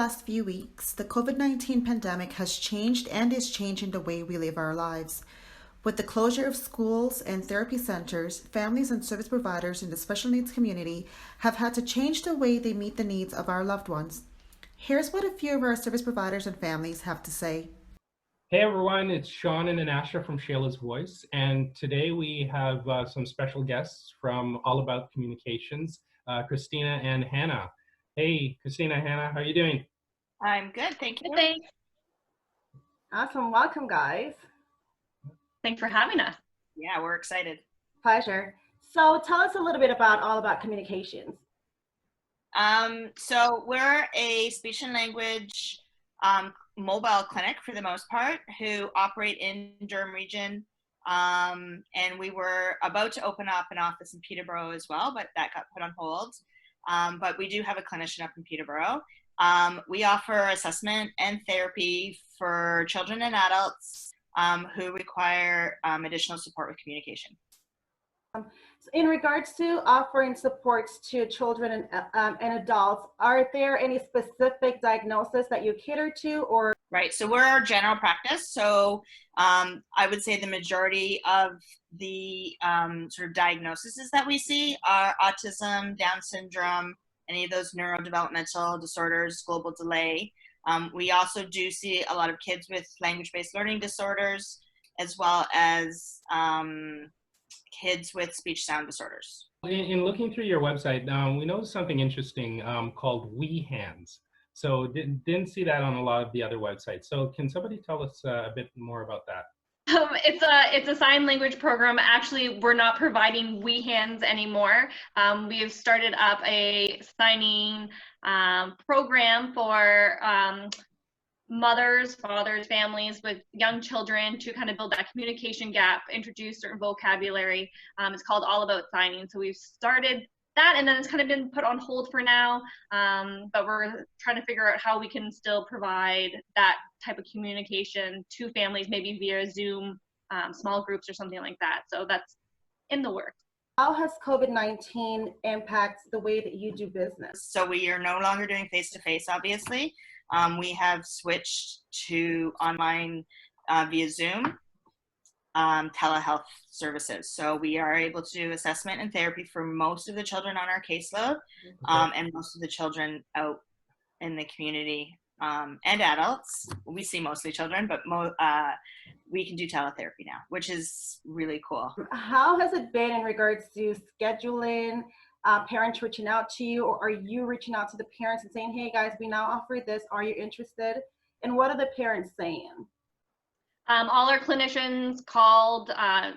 last few weeks, the COVID-19 pandemic has changed and is changing the way we live our lives. With the closure of schools and therapy centers, families and service providers in the special needs community have had to change the way they meet the needs of our loved ones. Here's what a few of our service providers and families have to say. Hey everyone, it's Sean and Anasha from Shayla's Voice, and today we have some special guests from All About Communications, Christina and Hannah. Hey, Christina and Hannah, how are you doing? I'm good, thank you. Thanks. Awesome, welcome guys. Thanks for having us. Yeah, we're excited. Pleasure. So tell us a little bit about All About Communications. So we're a speech and language mobile clinic for the most part who operate in Durham region. And we were about to open up an office in Peterborough as well, but that got put on hold. But we do have a clinician up in Peterborough. We offer assessment and therapy for children and adults who require additional support with communication. In regards to offering supports to children and adults, are there any specific diagnoses that you cater to, or? Right, so we're our general practice. So I would say the majority of the sort of diagnoses that we see are autism, Down syndrome, any of those neurodevelopmental disorders, global delay. We also do see a lot of kids with language-based learning disorders, as well as kids with speech sound disorders. In looking through your website, we noticed something interesting called Weehands. So didn't see that on a lot of the other websites. So can somebody tell us a bit more about that? It's a sign language program. Actually, we're not providing Weehands anymore. We've started up a signing program for mothers, fathers, families with young children to kind of build that communication gap, introduce certain vocabulary. It's called All About Signing. So we've started that, and then it's kind of been put on hold for now, but we're trying to figure out how we can still provide that type of communication to families, maybe via Zoom, small groups or something like that. So that's in the works. How has COVID-19 impacted the way that you do business? So we are no longer doing face-to-face, obviously. We have switched to online via Zoom telehealth services. So we are able to do assessment and therapy for most of the children on our caseload, and most of the children out in the community and adults. We see mostly children, but we can do teletherapy now, which is really cool. How has it been in regards to scheduling, parents reaching out to you, or are you reaching out to the parents and saying, hey guys, we now offer this, are you interested? And what are the parents saying? All our clinicians called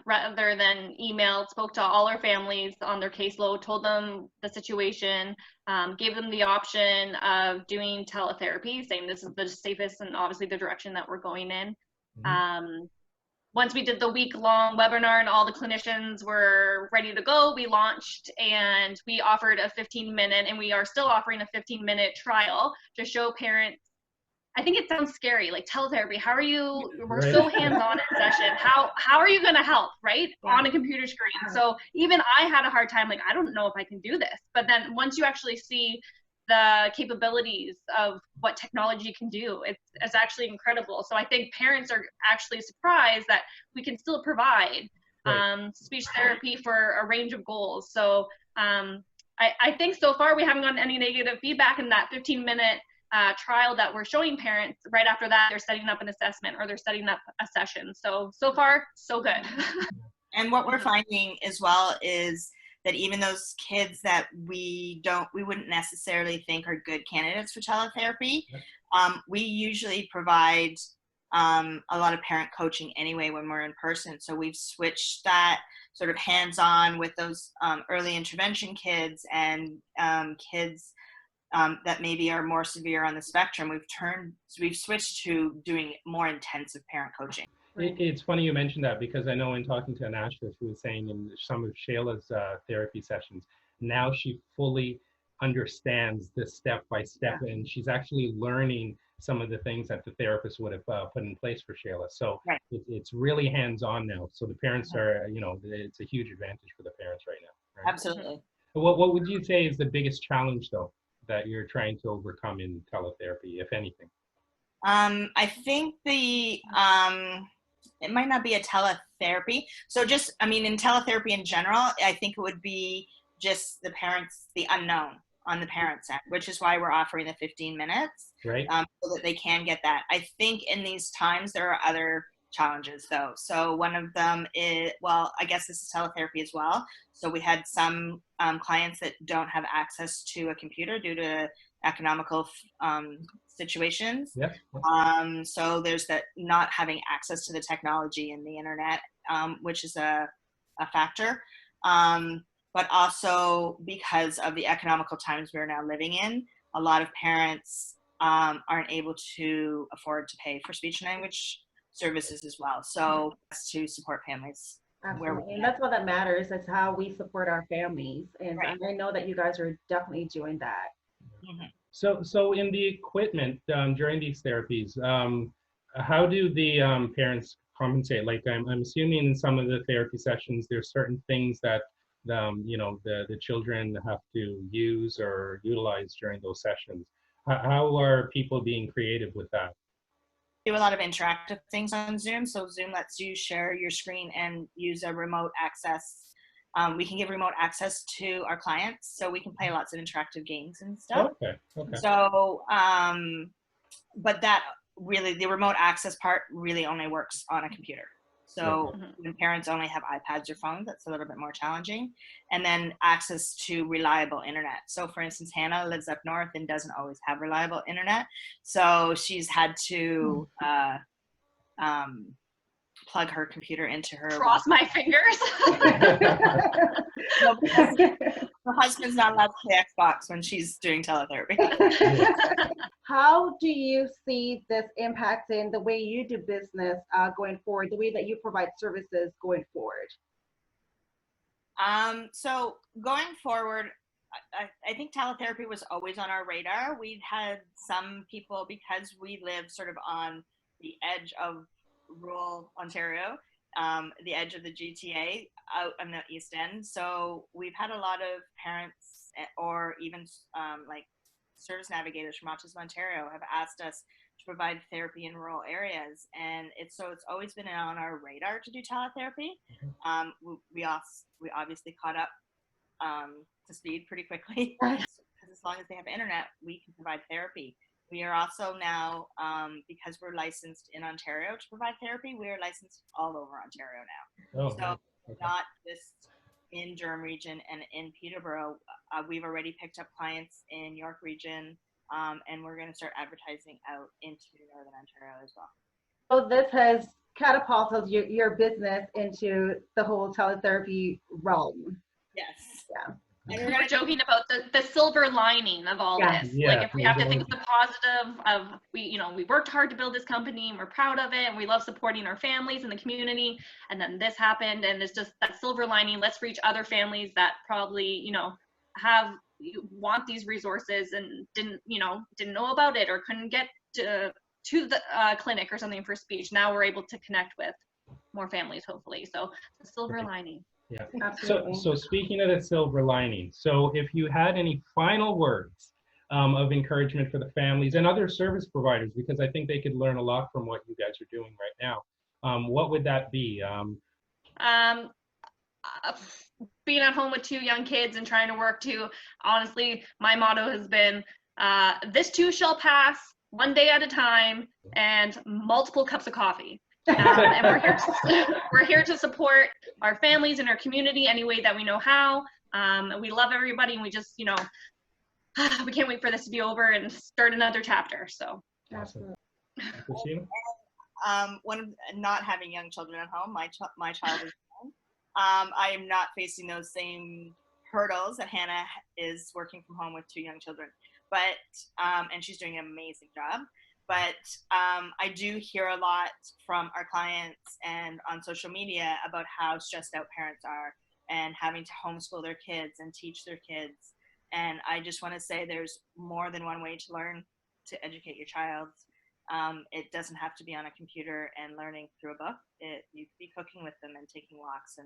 rather than emailed, spoke to all our families on their caseload, told them the situation, gave them the option of doing teletherapy, saying this is the safest and obviously the direction that we're going in. Once we did the week-long webinar and all the clinicians were ready to go, we launched and we offered a 15-minute, and we are still offering a 15-minute trial to show parents. I think it sounds scary, like teletherapy. How are you? We're so hands-on in session. How are you going to help, right? On a computer screen. So even I had a hard time, like, I don't know if I can do this. But then once you actually see the capabilities of what technology can do, it's actually incredible. So I think parents are actually surprised that we can still provide speech therapy for a range of goals. So I think so far we haven't gotten any negative feedback in that 15-minute trial that we're showing parents. Right after that, they're setting up an assessment or they're setting up a session. So far, so good. And what we're finding as well is that even those kids that we wouldn't necessarily think are good candidates for teletherapy, we usually provide a lot of parent coaching anyway when we're in person. So we've switched that sort of hands-on with those early intervention kids and kids that maybe are more severe on the spectrum. We've switched to doing more intensive parent coaching. It's funny you mentioned that, because I know in talking to Anasha, she was saying in some of Shayla's therapy sessions, now she fully understands this step by step, and she's actually learning some of the things that the therapist would have put in place for Shayla. So it's really hands-on now. So the parents are, it's a huge advantage for the parents right now. Right? Absolutely. What would you say is the biggest challenge though? that you're trying to overcome in teletherapy, if anything? I think it might not be a teletherapy. So just, I mean, in teletherapy in general, I think it would be just the unknown on the parents' end, which is why we're offering the 15 minutes, Right. so that they can get that. I think in these times, there are other challenges though. So one of them is, well, I guess this is teletherapy as well. So we had some clients that don't have access to a computer due to economical situations. Yeah. So there's that, not having access to the technology and the internet, which is a factor. But also because of the economical times we're now living in, a lot of parents aren't able to afford to pay for speech and language services as well. So to support families. Absolutely. And that's what that matters. That's how we support our families. And Right. I know that you guys are definitely doing that. Mm-hmm. So in the equipment during these therapies, how do the parents compensate? Like I'm assuming in some of the therapy sessions, there's certain things that the children have to use or utilize during those sessions. How are people being creative with that? Do a lot of interactive things on Zoom. So Zoom lets you share your screen and use a remote access. We can give remote access to our clients, so we can play lots of interactive games and stuff. Okay. So, but that really, the remote access part really only works on a computer. So when parents only have iPads or phones, that's a little bit more challenging. And then access to reliable internet. So for instance, Hannah lives up north and doesn't always have reliable internet. So she's had to plug her computer into her. Cross my fingers. No, because her husband's not allowed to play Xbox when she's doing teletherapy. How do you see this impacting the way you do business going forward, the way that you provide services going forward? So going forward, I think teletherapy was always on our radar. We'd had some people, because we live sort of on the edge of rural Ontario, the edge of the GTA out on the East End. So we've had a lot of parents or even like service navigators from Autism Ontario have asked us to provide therapy in rural areas. And it's always been on our radar to do teletherapy. We obviously caught up to speed pretty quickly, because as long as they have internet, we can provide therapy. We are also now, because we're licensed in Ontario to provide therapy, we are licensed all over Ontario now. So not just in Durham region and in Peterborough. We've already picked up clients in York region, and we're going to start advertising out into Northern Ontario as well. So this has catapulted your business into the whole teletherapy realm. Yes. Yeah. And We're joking about the silver lining of all this. Yeah, like if we have to think of the positive of, we worked hard to build this company and we're proud of it and we love supporting our families and the community, and then this happened, and it's just that silver lining. Let's reach other families that probably want these resources and didn't know about it or couldn't get to the clinic or something for speech. Now we're able to connect with more families, hopefully. So the silver lining. Yeah. Absolutely. So speaking of the silver lining, so if you had any final words of encouragement for the families and other service providers, because I think they could learn a lot from what you guys are doing right now, what would that be? Being at home with 2 young kids and trying to work too, honestly, my motto has been, this too shall pass, one day at a time, and multiple cups of coffee. And we're here to support our families and our community any way that we know how. We love everybody, and we just, we can't wait for this to be over and start another chapter. So. Awesome. Christina? Not having young children at home, my child is home. I am not facing those same hurdles that Hannah is working from home with 2 young children, but and she's doing an amazing job. But I do hear a lot from our clients and on social media about how stressed out parents are and having to homeschool their kids and teach their kids. And I just want to say there's more than one way to learn to educate your child. It doesn't have to be on a computer and learning through a book. You could be cooking with them and taking walks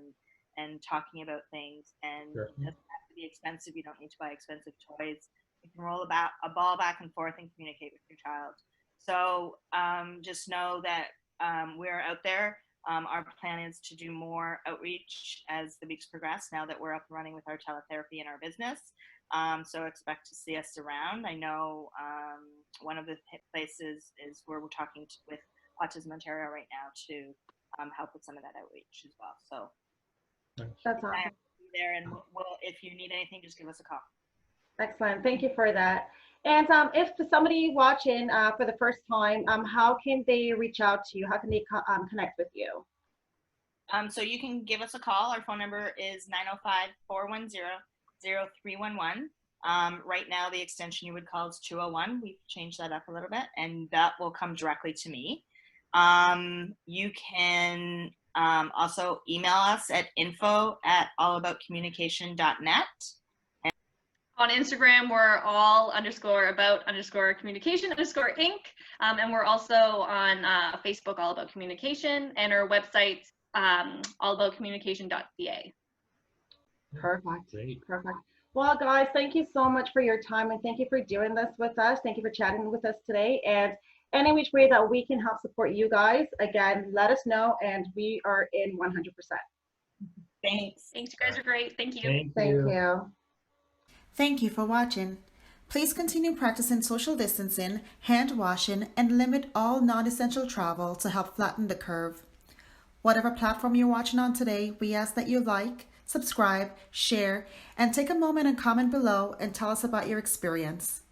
and talking about things. And It doesn't have to be expensive. You don't need to buy expensive toys. You can roll a ball back and forth and communicate with your child. So just know that we're out there. Our plan is to do more outreach as the weeks progress, now that we're up and running with our teletherapy in our business. So expect to see us around. I know one of the places is where we're talking with Autism Ontario right now to help with some of that outreach as well. So That's awesome. be there, and we'll, if you need anything, just give us a call. Excellent. Thank you for that. And if somebody watching for the first time, how can they reach out to you? How can they connect with you? So you can give us a call. Our phone number is 905-410-0311. Right now, the extension you would call is 201. We've changed that up a little bit, and that will come directly to me. You can also email us at info@allaboutcommunication.net. On Instagram, we're all_about_communication_inc. And we're also on Facebook, All About Communication, and our website's allaboutcommunication.ca. Perfect. Great. Perfect. Well, guys, thank you so much for your time, and thank you for doing this with us. Thank you for chatting with us today. And any which way that we can help support you guys, again, let us know, and we are in 100%. Thanks. Thanks, you guys are great. Thank you. Thank you. Thank you for watching. Please continue practicing social distancing, hand washing, and limit all non-essential travel to help flatten the curve. Whatever platform you're watching on today, we ask that you like, subscribe, share, and take a moment and comment below and tell us about your experience.